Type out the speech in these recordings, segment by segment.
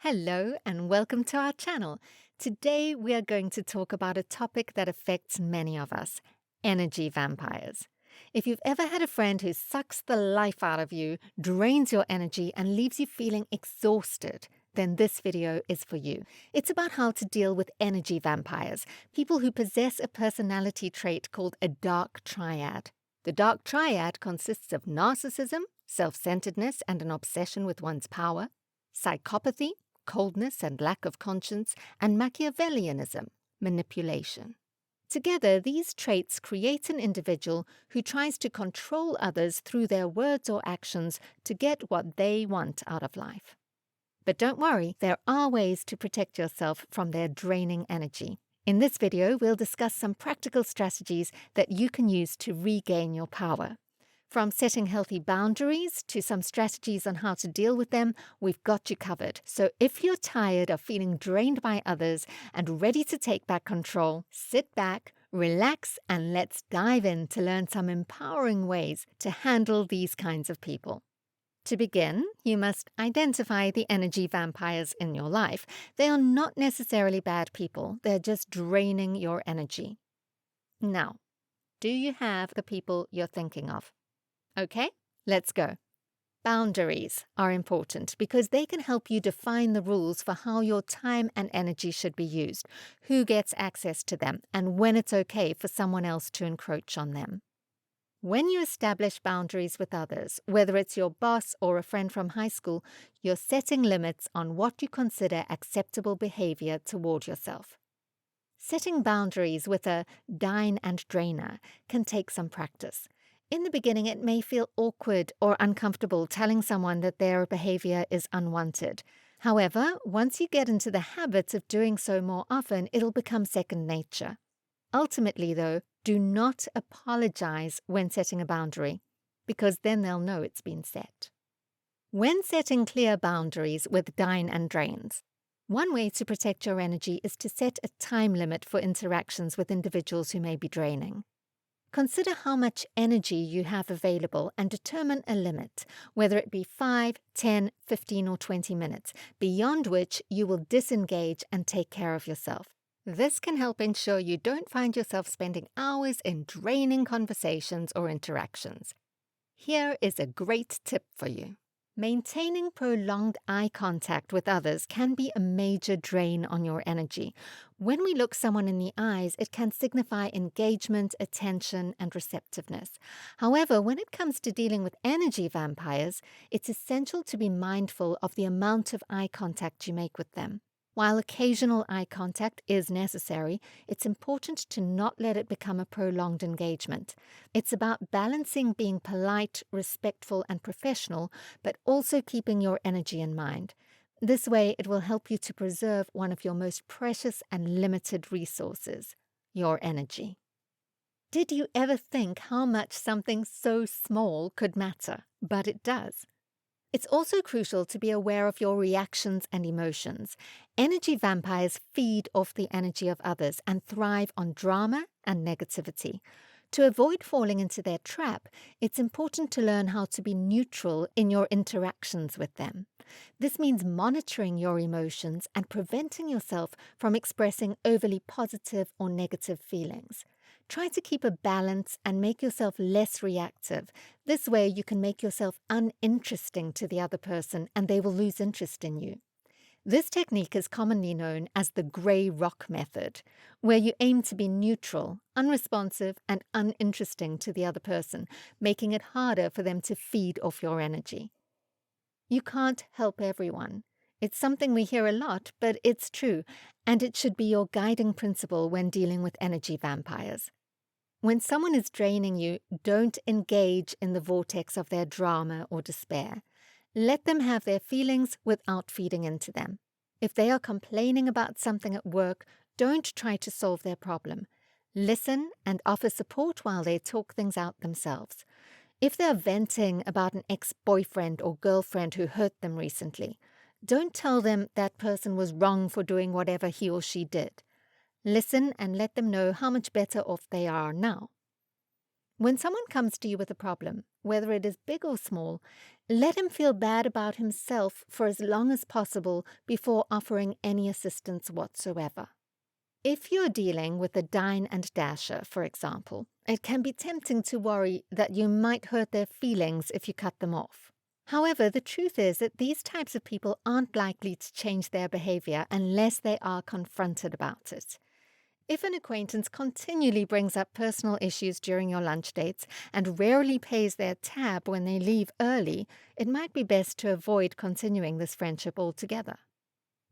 Hello and welcome to our channel. Today we are going to talk about a topic that affects many of us, energy vampires. If you've ever had a friend who sucks the life out of you, drains your energy, and leaves you feeling exhausted, then this video is for you. It's about how to deal with energy vampires, people who possess a personality trait called a dark triad. The dark triad consists of narcissism, self-centeredness, and an obsession with one's power, psychopathy, coldness and lack of conscience, and Machiavellianism, manipulation. Together, these traits create an individual who tries to control others through their words or actions to get what they want out of life. But don't worry, there are ways to protect yourself from their draining energy. In this video, we'll discuss some practical strategies that you can use to regain your power. From setting healthy boundaries to some strategies on how to deal with them, we've got you covered. So if you're tired of feeling drained by others and ready to take back control, sit back, relax, and let's dive in to learn some empowering ways to handle these kinds of people. To begin, you must identify the energy vampires in your life. They are not necessarily bad people, they're just draining your energy. Now, do you have the people you're thinking of? Okay, let's go. Boundaries are important because they can help you define the rules for how your time and energy should be used, who gets access to them, and when it's okay for someone else to encroach on them. When you establish boundaries with others, whether it's your boss or a friend from high school, you're setting limits on what you consider acceptable behavior toward yourself. Setting boundaries with a dine and drainer can take some practice. In the beginning, it may feel awkward or uncomfortable telling someone that their behavior is unwanted. However, once you get into the habit of doing so more often, it'll become second nature. Ultimately, though, do not apologize when setting a boundary, because then they'll know it's been set. When setting clear boundaries with dine and drains, one way to protect your energy is to set a time limit for interactions with individuals who may be draining. Consider how much energy you have available and determine a limit, whether it be 5, 10, 15, or 20 minutes, beyond which you will disengage and take care of yourself. This can help ensure you don't find yourself spending hours in draining conversations or interactions. Here is a great tip for you. Maintaining prolonged eye contact with others can be a major drain on your energy. When we look someone in the eyes, it can signify engagement, attention, and receptiveness. However, when it comes to dealing with energy vampires, it's essential to be mindful of the amount of eye contact you make with them. While occasional eye contact is necessary, it's important to not let it become a prolonged engagement. It's about balancing being polite, respectful, and professional, but also keeping your energy in mind. This way, it will help you to preserve one of your most precious and limited resources, your energy. Did you ever think how much something so small could matter? But it does. It's also crucial to be aware of your reactions and emotions. Energy vampires feed off the energy of others and thrive on drama and negativity. To avoid falling into their trap, it's important to learn how to be neutral in your interactions with them. This means monitoring your emotions and preventing yourself from expressing overly positive or negative feelings. Try to keep a balance and make yourself less reactive. This way you can make yourself uninteresting to the other person and they will lose interest in you. This technique is commonly known as the grey rock method, where you aim to be neutral, unresponsive, and uninteresting to the other person, making it harder for them to feed off your energy. You can't help everyone. It's something we hear a lot, but it's true, and it should be your guiding principle when dealing with energy vampires. When someone is draining you, don't engage in the vortex of their drama or despair. Let them have their feelings without feeding into them. If they are complaining about something at work, don't try to solve their problem. Listen and offer support while they talk things out themselves. If they're venting about an ex-boyfriend or girlfriend who hurt them recently, don't tell them that person was wrong for doing whatever he or she did. Listen and let them know how much better off they are now. When someone comes to you with a problem, whether it is big or small, let him feel bad about himself for as long as possible before offering any assistance whatsoever. If you're dealing with a dine and dasher, for example, it can be tempting to worry that you might hurt their feelings if you cut them off. However, the truth is that these types of people aren't likely to change their behavior unless they are confronted about it. If an acquaintance continually brings up personal issues during your lunch dates and rarely pays their tab when they leave early, it might be best to avoid continuing this friendship altogether.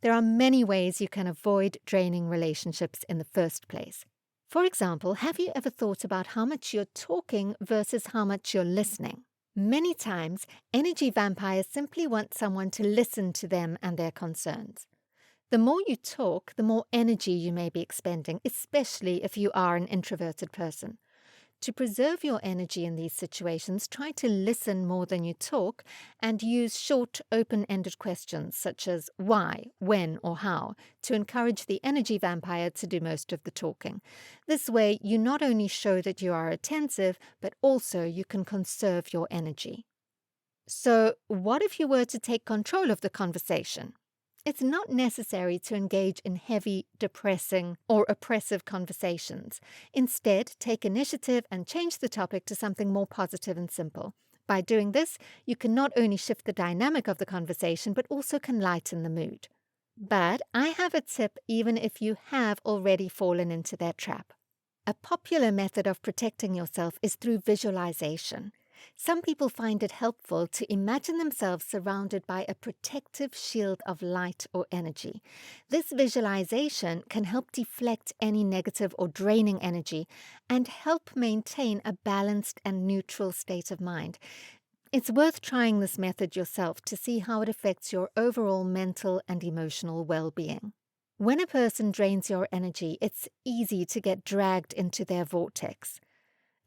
There are many ways you can avoid draining relationships in the first place. For example, have you ever thought about how much you're talking versus how much you're listening? Many times, energy vampires simply want someone to listen to them and their concerns. The more you talk, the more energy you may be expending, especially if you are an introverted person. To preserve your energy in these situations, try to listen more than you talk and use short, open-ended questions such as why, when, or how to encourage the energy vampire to do most of the talking. This way, you not only show that you are attentive, but also you can conserve your energy. So, what if you were to take control of the conversation? It's not necessary to engage in heavy, depressing, or oppressive conversations. Instead, take initiative and change the topic to something more positive and simple. By doing this, you can not only shift the dynamic of the conversation, but also can lighten the mood. But I have a tip even if you have already fallen into their trap. A popular method of protecting yourself is through visualization. Some people find it helpful to imagine themselves surrounded by a protective shield of light or energy. This visualization can help deflect any negative or draining energy and help maintain a balanced and neutral state of mind. It's worth trying this method yourself to see how it affects your overall mental and emotional well-being. When a person drains your energy, it's easy to get dragged into their vortex.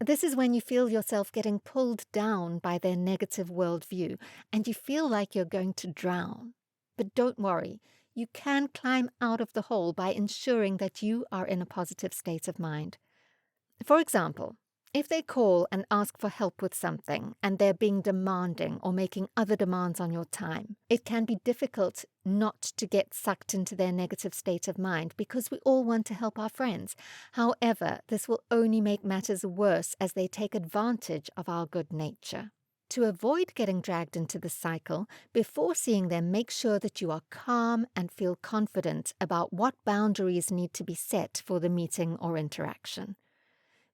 This is when you feel yourself getting pulled down by their negative worldview and you feel like you're going to drown. But don't worry, you can climb out of the hole by ensuring that you are in a positive state of mind. For example, if they call and ask for help with something and they're being demanding or making other demands on your time, it can be difficult not to get sucked into their negative state of mind because we all want to help our friends. However, this will only make matters worse as they take advantage of our good nature. To avoid getting dragged into the cycle, before seeing them, make sure that you are calm and feel confident about what boundaries need to be set for the meeting or interaction.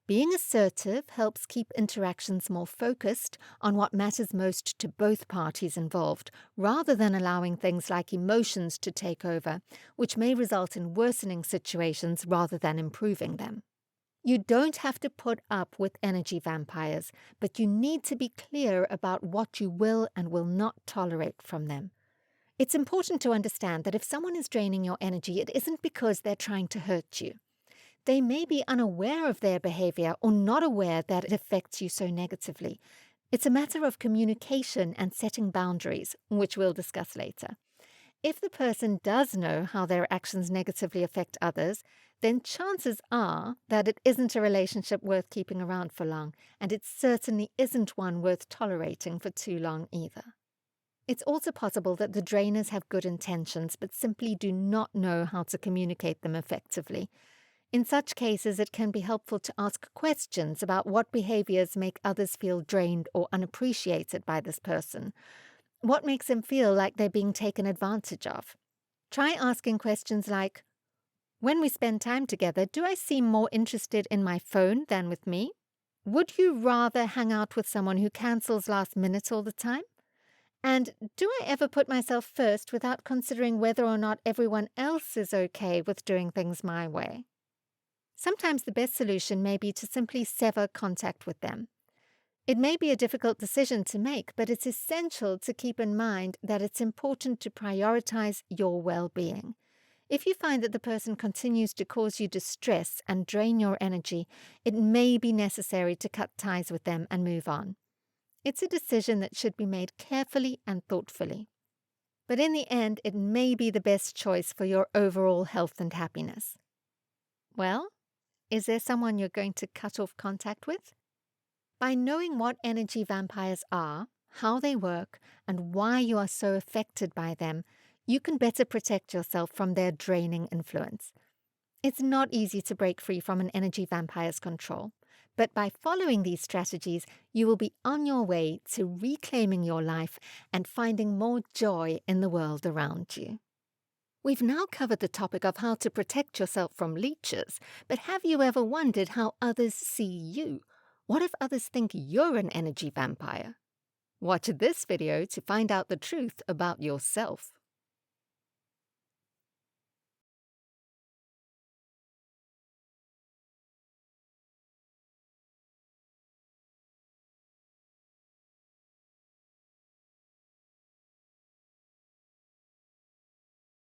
Being assertive helps keep interactions more focused on what matters most to both parties involved, rather than allowing things like emotions to take over, which may result in worsening situations rather than improving them. You don't have to put up with energy vampires, but you need to be clear about what you will and will not tolerate from them. It's important to understand that if someone is draining your energy, it isn't because they're trying to hurt you. They may be unaware of their behavior or not aware that it affects you so negatively. It's a matter of communication and setting boundaries, which we'll discuss later. If the person does know how their actions negatively affect others, then chances are that it isn't a relationship worth keeping around for long, and it certainly isn't one worth tolerating for too long either. It's also possible that the drainers have good intentions but simply do not know how to communicate them effectively. In such cases, it can be helpful to ask questions about what behaviors make others feel drained or unappreciated by this person. What makes them feel like they're being taken advantage of? Try asking questions like, when we spend time together, do I seem more interested in my phone than with me? Would you rather hang out with someone who cancels last minute all the time? And do I ever put myself first without considering whether or not everyone else is okay with doing things my way? Sometimes the best solution may be to simply sever contact with them. It may be a difficult decision to make, but it's essential to keep in mind that it's important to prioritize your well-being. If you find that the person continues to cause you distress and drain your energy, it may be necessary to cut ties with them and move on. It's a decision that should be made carefully and thoughtfully. But in the end, it may be the best choice for your overall health and happiness. Well, is there someone you're going to cut off contact with? By knowing what energy vampires are, how they work, and why you are so affected by them, you can better protect yourself from their draining influence. It's not easy to break free from an energy vampire's control, but by following these strategies, you will be on your way to reclaiming your life and finding more joy in the world around you. We've now covered the topic of how to protect yourself from leeches, but have you ever wondered how others see you? What if others think you're an energy vampire? Watch this video to find out the truth about yourself.